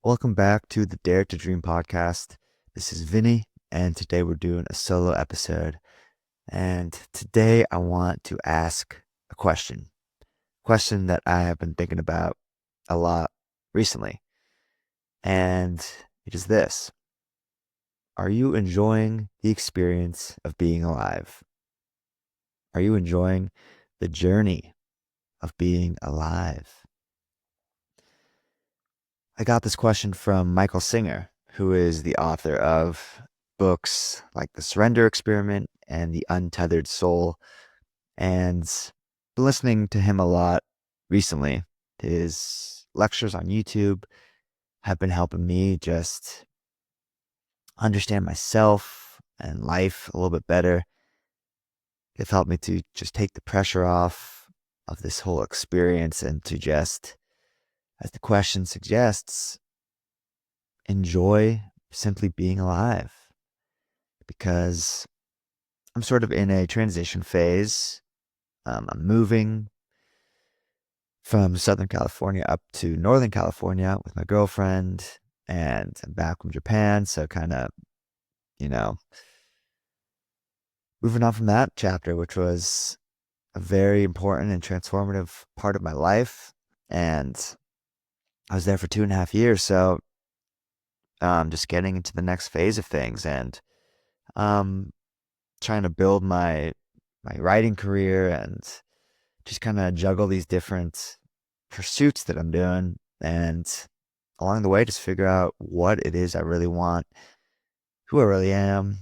Welcome back to the Dare to Dream podcast. This is Vinny, and today we're doing a solo episode. And today I want to ask a question that I have been thinking about a lot recently. And it is this: are you enjoying the experience of being alive? Are you enjoying the journey of being alive? I got this question from Michael Singer, who is the author of books like The Surrender Experiment and The Untethered Soul. And been listening to him a lot recently. His lectures on YouTube have been helping me just understand myself and life a little bit better. They've helped me to just take the pressure off of this whole experience and to just, as the question suggests, enjoy simply being alive, because I'm sort of in a transition phase. I'm moving from Southern California up to Northern California with my girlfriend, and I'm back from Japan. So, kind of, you know, moving on from that chapter, which was a very important and transformative part of my life. And I was there for 2.5 years. So, just getting into the next phase of things and um, trying to build my writing career and just kind of juggle these different pursuits that I'm doing. And along the way, just figure out what it is I really want, who I really am,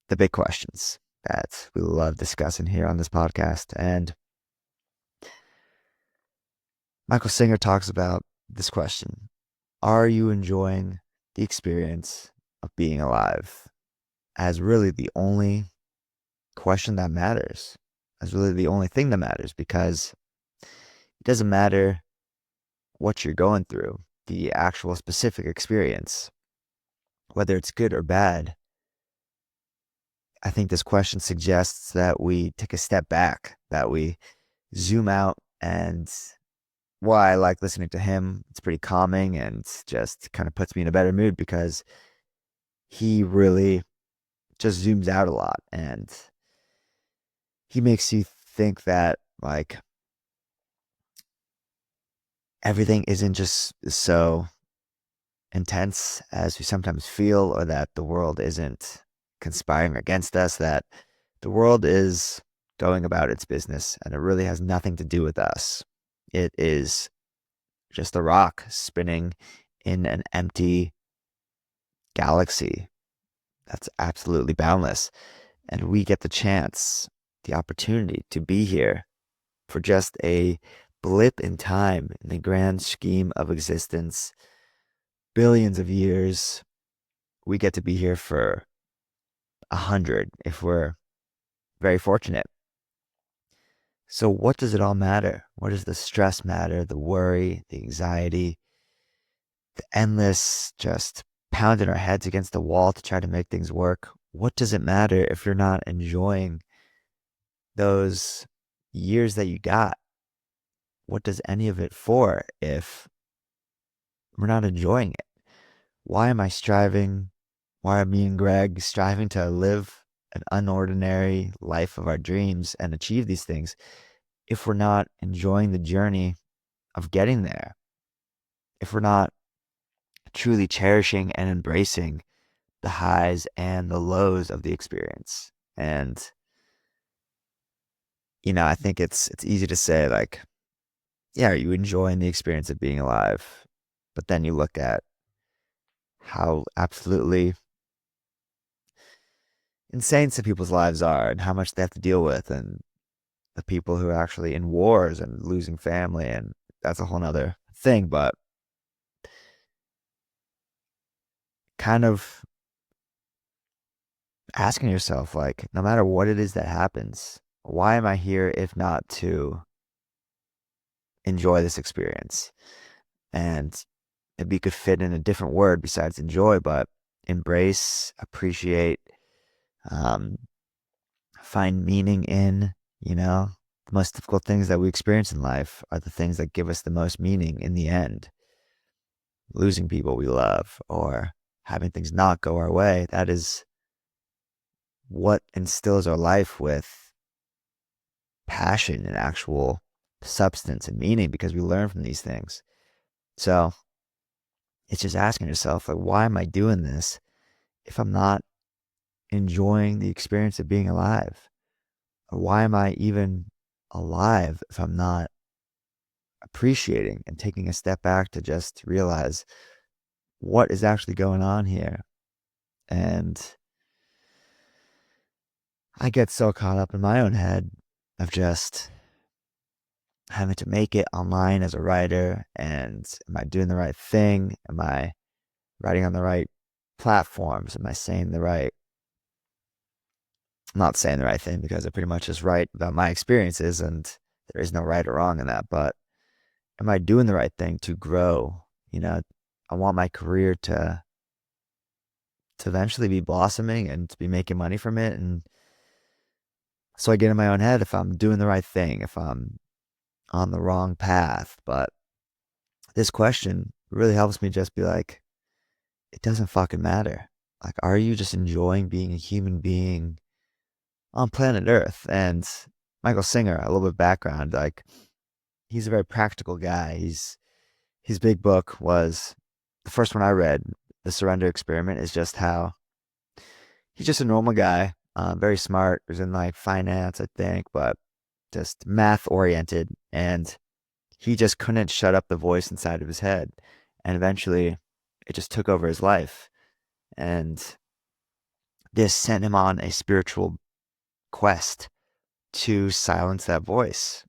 the big questions that we love discussing here on this podcast. And Michael Singer talks about this question: are you enjoying the experience of being alive? As really the only question that matters, as really the only thing that matters, because it doesn't matter what you're going through, the actual specific experience, whether it's good or bad. I think this question suggests that we take a step back, that we zoom out. And why I like listening to him, it's pretty calming and just kind of puts me in a better mood, because he really just zooms out a lot and he makes you think that, like, everything isn't just so intense as we sometimes feel, or that the world isn't conspiring against us, that the world is going about its business and it really has nothing to do with us. It is just a rock spinning in an empty galaxy that's absolutely boundless. And we get the chance, the opportunity to be here for just a blip in time in the grand scheme of existence, billions of years. We get to be here for 100 if we're very fortunate. So what does it all matter? What does the stress matter? The worry, the anxiety, the endless just pounding our heads against the wall to try to make things work? What does it matter if you're not enjoying those years that you got? What does any of it for if we're not enjoying it? Why am I striving? Why are me and Greg striving to live an unordinary life of our dreams and achieve these things if we're not enjoying the journey of getting there? If we're not truly cherishing and embracing the highs and the lows of the experience? And I think it's easy to say, like, yeah, are you enjoying the experience of being alive? But then you look at how absolutely insane some people's lives are and how much they have to deal with, and the people who are actually in wars and losing family, and that's a whole nother thing. But kind of asking yourself, like, no matter what it is that happens, why am I here if not to enjoy this experience? And maybe you could fit in a different word besides enjoy, but embrace, appreciate, um, find meaning in, the most difficult things that we experience in life are the things that give us the most meaning in the end. losing people we love or having things not go our way. That is what instills our life with passion and actual substance and meaning because we learn from these things. So it's just asking yourself, like, why am I doing this if I'm not enjoying the experience of being alive? Or why am I even alive if I'm not appreciating and taking a step back to just realize what is actually going on here? And I get so caught up in my own head of just having to make it online as a writer. And am I doing the right thing? Am I writing on the right platforms? Am I saying the right, I'm not saying the right thing because I pretty much just write about my experiences and there is no right or wrong in that. But am I doing the right thing to grow? I want my career to eventually be blossoming and to be making money from it. And so I get in my own head if I'm doing the right thing, if I'm on the wrong path. But this question really helps me just be like, it doesn't fucking matter. Like, are you just enjoying being a human being on planet Earth? And Michael Singer, a little bit of background, like he's a very practical guy. His big book was the first one I read, The Surrender Experiment, is just how he's just a normal guy, very smart. He was in like finance, I think, but just math oriented. And he just couldn't shut up the voice inside of his head. And eventually it just took over his life. And this sent him on a spiritual quest to silence that voice.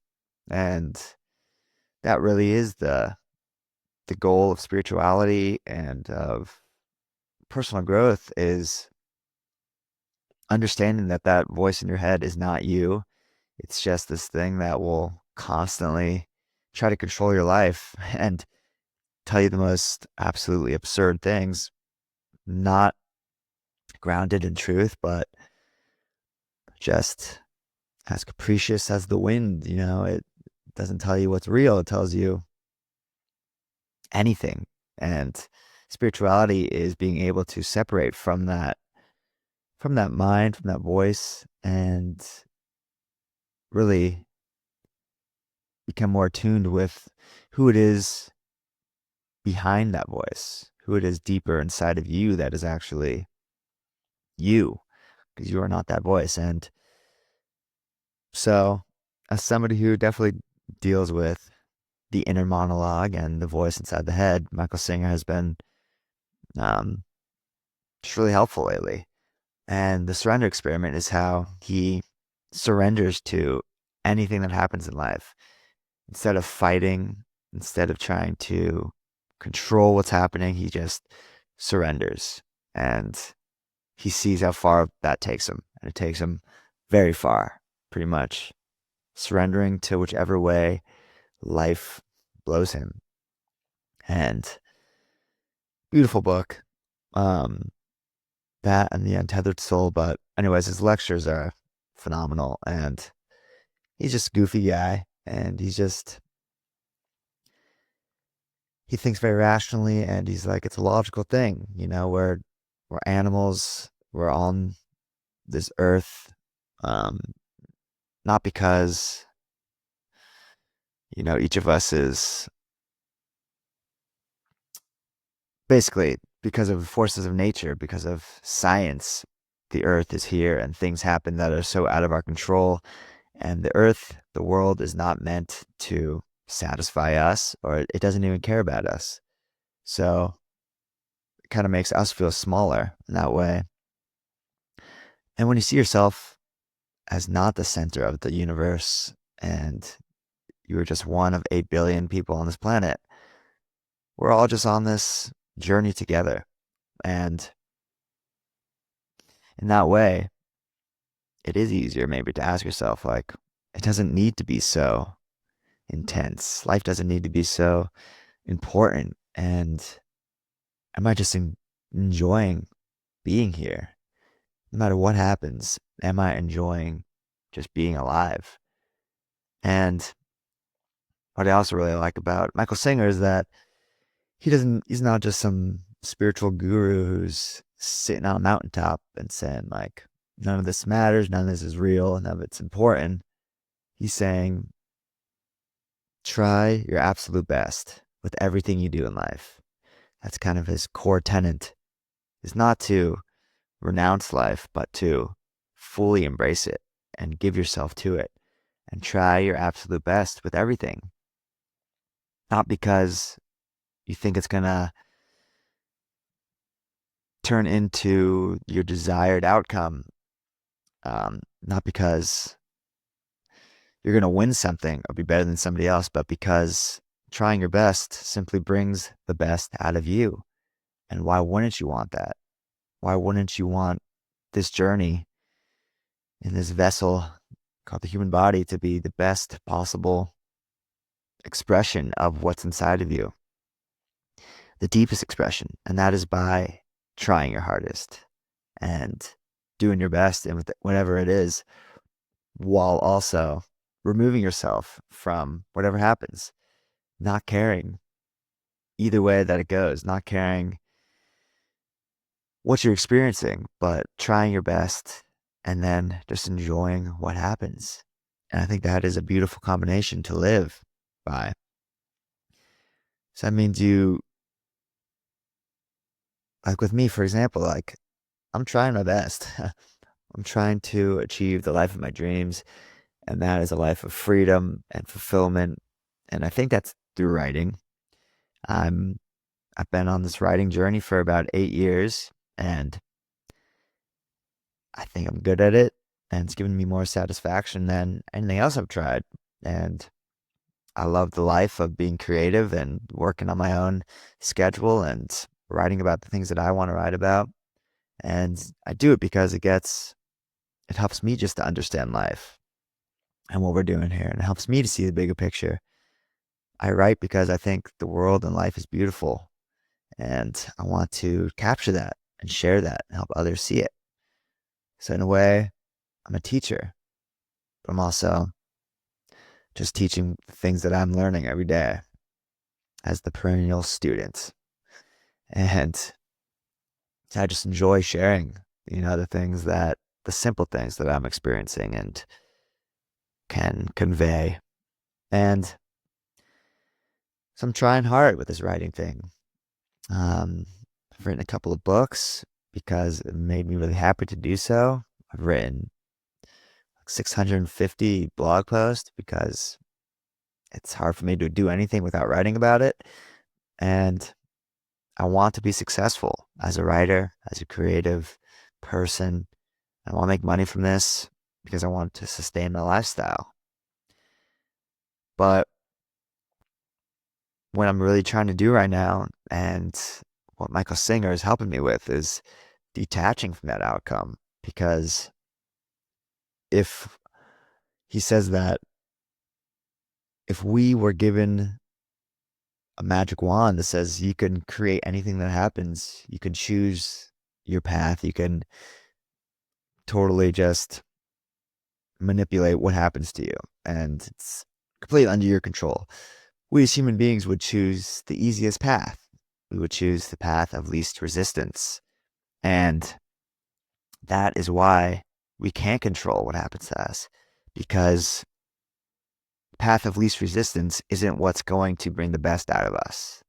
And that really is the goal of spirituality and of personal growth, is understanding that that voice in your head is not you. It's just this thing that will constantly try to control your life and tell you the most absolutely absurd things, not grounded in truth, but just as capricious as the wind. It doesn't tell you what's real, it tells you anything. And spirituality is being able to separate from that mind, from that voice, and really become more attuned with who it is behind that voice, who it is deeper inside of you that is actually you, because you are not that voice. And so, as somebody who definitely deals with the inner monologue and the voice inside the head, Michael Singer has been um, just really helpful lately. And the surrender experiment is how he surrenders to anything that happens in life. Instead of fighting, instead of trying to control what's happening, he just surrenders. And he sees how far that takes him. And it takes him very far, pretty much. Surrendering to whichever way life blows him. And beautiful book. Um, that and The Untethered Soul. But anyways, his lectures are phenomenal. And he's just a goofy guy. And he thinks very rationally, and he's like, it's a logical thing. We're animals. We're on this earth, um, not because, each of us is basically because of forces of nature, because of science. The earth is here and things happen that are so out of our control. And the earth, the world, is not meant to satisfy us, or it doesn't even care about us. So it kind of makes us feel smaller in that way. And when you see yourself as not the center of the universe and you are just one of 8 billion people on this planet, we're all just on this journey together. And in that way, it is easier maybe to ask yourself, like, it doesn't need to be so intense. Life doesn't need to be so important. And am I just enjoying being here? No matter what happens, am I enjoying just being alive? And what I also really like about Michael Singer is that he's not just some spiritual guru who's sitting on a mountaintop and saying like, none of this matters, none of this is real, none of it's important. He's saying, try your absolute best with everything you do in life. That's kind of his core tenet, is not to renounce life, but to fully embrace it and give yourself to it and try your absolute best with everything. Not because you think it's going to turn into your desired outcome, not because you're going to win something or be better than somebody else, but because trying your best simply brings the best out of you. And why wouldn't you want that? Why wouldn't you want this journey in this vessel called the human body to be the best possible expression of what's inside of you, the deepest expression? And that is by trying your hardest and doing your best in whatever it is, while also removing yourself from whatever happens, not caring either way that it goes, not caring what you're experiencing, but trying your best and then just enjoying what happens. And I think that is a beautiful combination to live by. So that means you, like with me, for example, like I'm trying my best. I'm trying to achieve the life of my dreams, and that is a life of freedom and fulfillment. And I think that's through writing. I'm I've been on this writing journey for about 8 years, and I think I'm good at it, and it's given me more satisfaction than anything else I've tried. And I love the life of being creative and working on my own schedule and writing about the things that I want to write about. And I do it because it helps me just to understand life and what we're doing here, and it helps me to see the bigger picture. I write because I think the world and life is beautiful, and I want to capture that and share that and help others see it. So in a way, I'm a teacher, but I'm also just teaching the things that I'm learning every day as the perennial student. And I just enjoy sharing, the simple things that I'm experiencing and can convey. And so I'm trying hard with this writing thing. I've written a couple of books because it made me really happy to do so. I've written 650 blog posts because it's hard for me to do anything without writing about it. And I want to be successful as a writer, as a creative person. I want to make money from this because I want to sustain my lifestyle. But what I'm really trying to do right now, and what Michael Singer is helping me with, is detaching from that outcome. Because if he says that if we were given a magic wand that says you can create anything that happens, you can choose your path, you can totally just manipulate what happens to you, and it's completely under your control. We as human beings would choose the easiest path. We would choose the path of least resistance. And that is why we can't control what happens to us, because path of least resistance isn't what's going to bring the best out of us.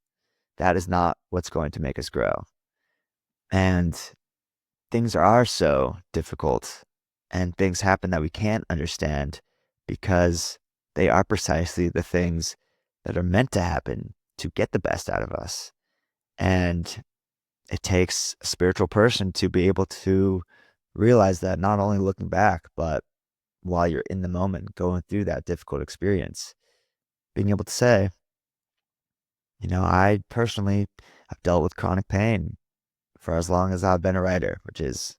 That is not what's going to make us grow. And things are so difficult, and things happen that we can't understand because they are precisely the things that are meant to happen to get the best out of us. And it takes a spiritual person to be able to realize that, not only looking back, but while you're in the moment going through that difficult experience, being able to say, I personally have dealt with chronic pain for as long as I've been a writer, which is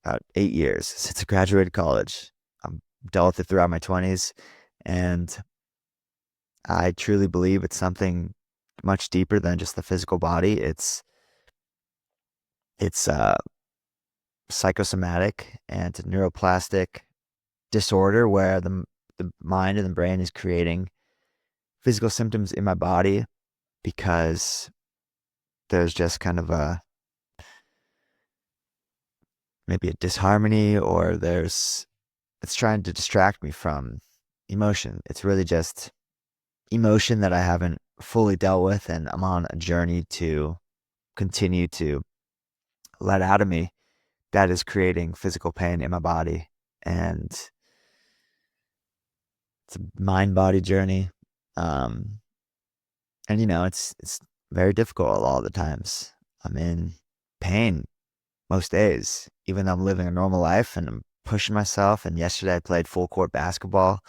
about 8 years since I graduated college. I've dealt with it throughout my 20s, and I truly believe it's something much deeper than just the physical body. It's psychosomatic and neuroplastic disorder where the mind and the brain is creating physical symptoms in my body because there's just kind of maybe a disharmony, or it's trying to distract me from emotion. It's really just emotion that I haven't fully dealt with, and I'm on a journey to continue to let out of me, that is creating physical pain in my body. And it's a mind body journey. Um, and it's very difficult all the times. I'm in pain most days, even though I'm living a normal life and I'm pushing myself. And yesterday I played full court basketball.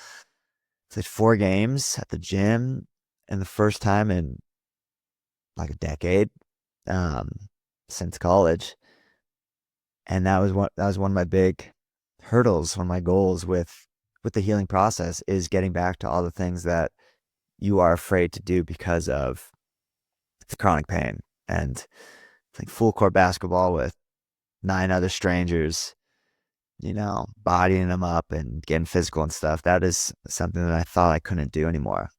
Played 4 games at the gym, and the first time in like a decade, um, since college. And that was one of my big hurdles, one of my goals with the healing process, is getting back to all the things that you are afraid to do because of the chronic pain. And like full court basketball with 9 other strangers, bodying them up and getting physical and stuff. That is something that I thought I couldn't do anymore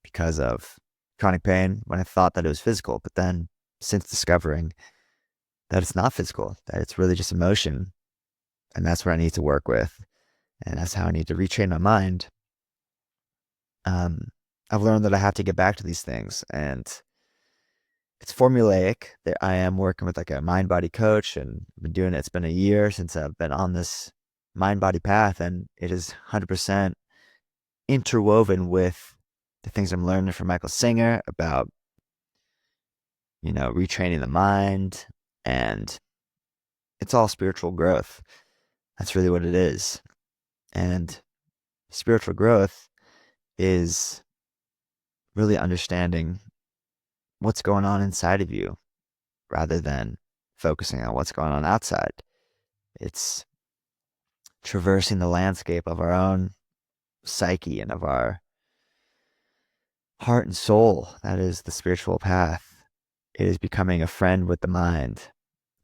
because of chronic pain, when I thought that it was physical. But then, since discovering that it's not physical, that it's really just emotion, and that's what I need to work with, and that's how I need to retrain my mind. Um, I've learned that I have to get back to these things, and it's formulaic. That I am working with like a mind body coach, and I've been doing it. It's been a year since I've been on this mind body path, and it is 100% interwoven with the things I'm learning from Michael Singer about, retraining the mind. And it's all spiritual growth. That's really what it is. And spiritual growth is really understanding what's going on inside of you rather than focusing on what's going on outside. It's traversing the landscape of our own psyche and of our heart and soul. That is the spiritual path. It is becoming a friend with the mind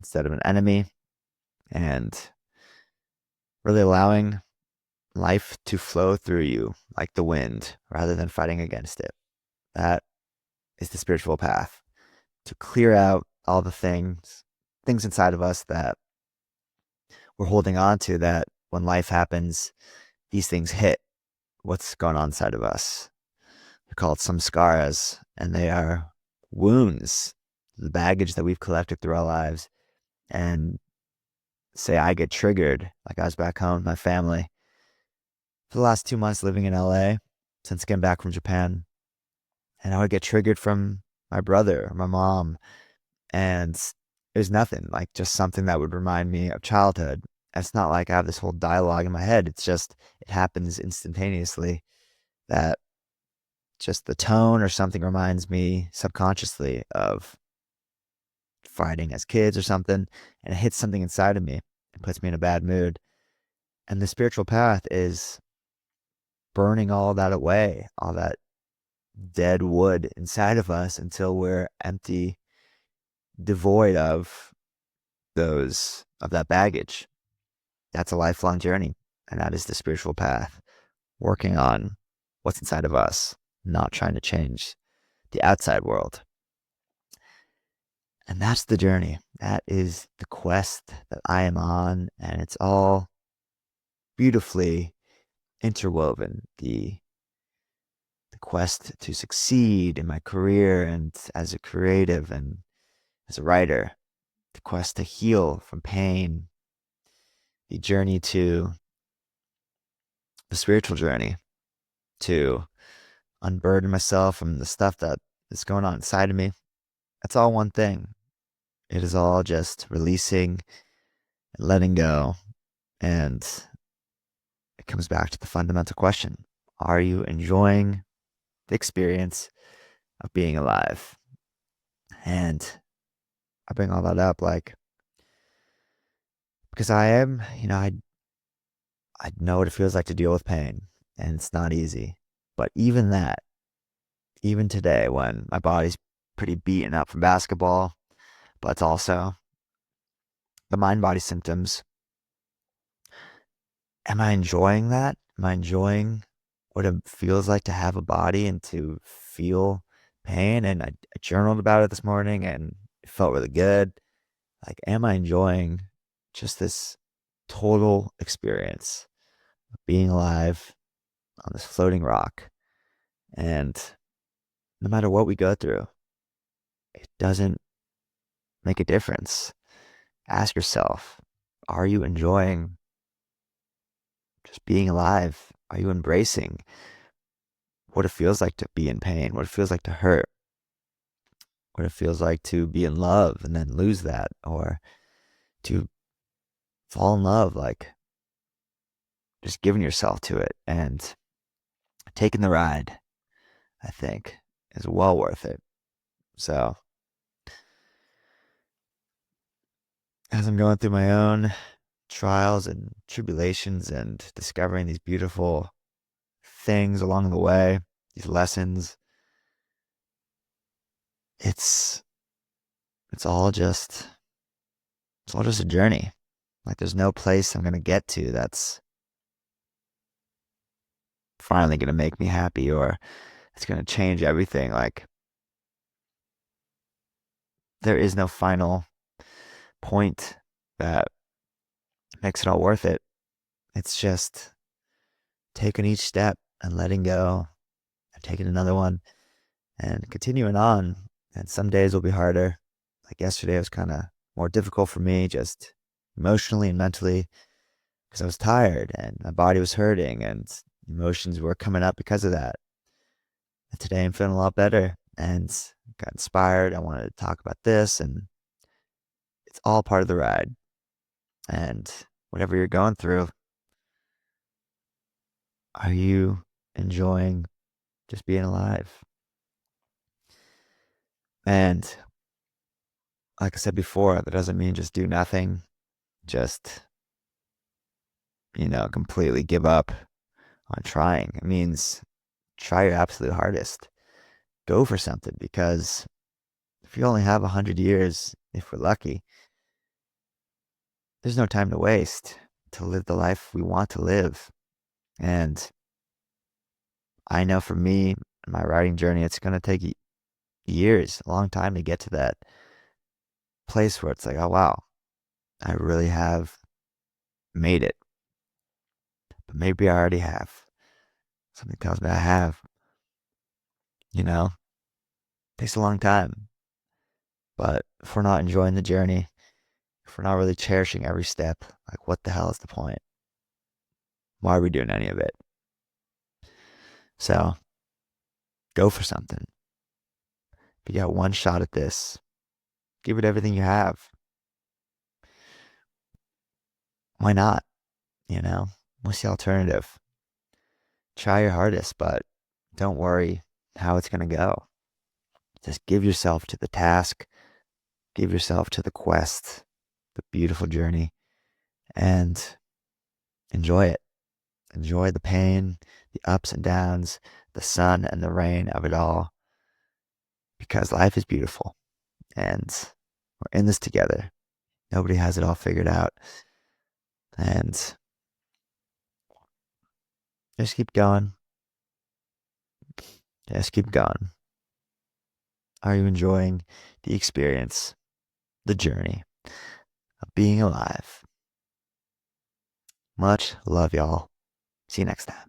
instead of an enemy, and really allowing life to flow through you like the wind rather than fighting against it. That is the spiritual path, to clear out all the things inside of us that we're holding on to, that when life happens, these things hit what's going on inside of us. They're called samskaras, and they are wounds, the baggage that we've collected through our lives. And say I get triggered, like I was back home with my family for the last 2 months living in LA since getting back from Japan. And I would get triggered from my brother or my mom. And it was nothing, like just something that would remind me of childhood. It's not like I have this whole dialogue in my head. It's just, it happens instantaneously, that just the tone or something reminds me subconsciously of fighting as kids or something. And it hits something inside of me and puts me in a bad mood. And the spiritual path is burning all that away, all that dead wood inside of us, until we're empty, devoid of that baggage. That's a lifelong journey. And that is the spiritual path, working on what's inside of us, not trying to change the outside world. And that's the journey. That is the quest that I am on. And it's all beautifully interwoven. The quest to succeed in my career and as a creative and as a writer, the quest to heal from pain, the journey to the spiritual journey, to unburden myself from the stuff that is going on inside of me. It's all one thing. It is all just releasing and letting go. And it comes back to the fundamental question: are you enjoying the experience of being alive? And I bring all that up, like, because I know what it feels like to deal with pain, and it's not easy. But even that, even today, when my body's pretty beaten up from basketball, but it's also the mind body symptoms, am I enjoying that? Am I enjoying what it feels like to have a body and to feel pain, and I journaled about it this morning, and it felt really good. Like, am I enjoying just this total experience of being alive on this floating rock? And no matter what we go through, it doesn't make a difference. Ask yourself, are you enjoying just being alive? Are you embracing what it feels like to be in pain, what it feels like to hurt, what it feels like to be in love and then lose that, or to fall in love, like just giving yourself to it and taking the ride, I think, is well worth it. So, as I'm going through my own trials and tribulations and discovering these beautiful things along the way, these lessons, it's it's all just it's all just a journey. Like, there's no place I'm gonna get to that's finally gonna make me happy, or it's gonna change everything. Like, there is no final point that makes it all worth it. It's just taking each step and letting go and taking another one and continuing on. And some days will be harder. Like yesterday was kind of more difficult for me, just emotionally and mentally, because I was tired and my body was hurting and emotions were coming up because of that. And today I'm feeling a lot better and got inspired. I wanted to talk about this, and it's all part of the ride. And whatever you're going through, are you enjoying just being alive? And like I said before, that doesn't mean just do nothing, just, completely give up on trying. It means try your absolute hardest. Go for something, because if you only have 100 years, if we're lucky, there's no time to waste to live the life we want to live. And I know for me, my writing journey, it's going to take years, a long time to get to that place where it's like, oh, wow, I really have made it. But maybe I already have. Something tells me I have, you know, takes a long time. But if we're not enjoying the journey, if we're not really cherishing every step, like, what the hell is the point? Why are we doing any of it? So go for something. If you got one shot at this, give it everything you have. Why not? What's the alternative? Try your hardest, but don't worry how it's going to go. Just give yourself to the task, give yourself to the quest, the beautiful journey, and enjoy it. Enjoy the pain, the ups and downs, the sun and the rain of it all, because life is beautiful and we're in this together. Nobody has it all figured out. And just keep going. Just keep going. Are you enjoying the experience, the journey of being alive? Much love, y'all. See you next time.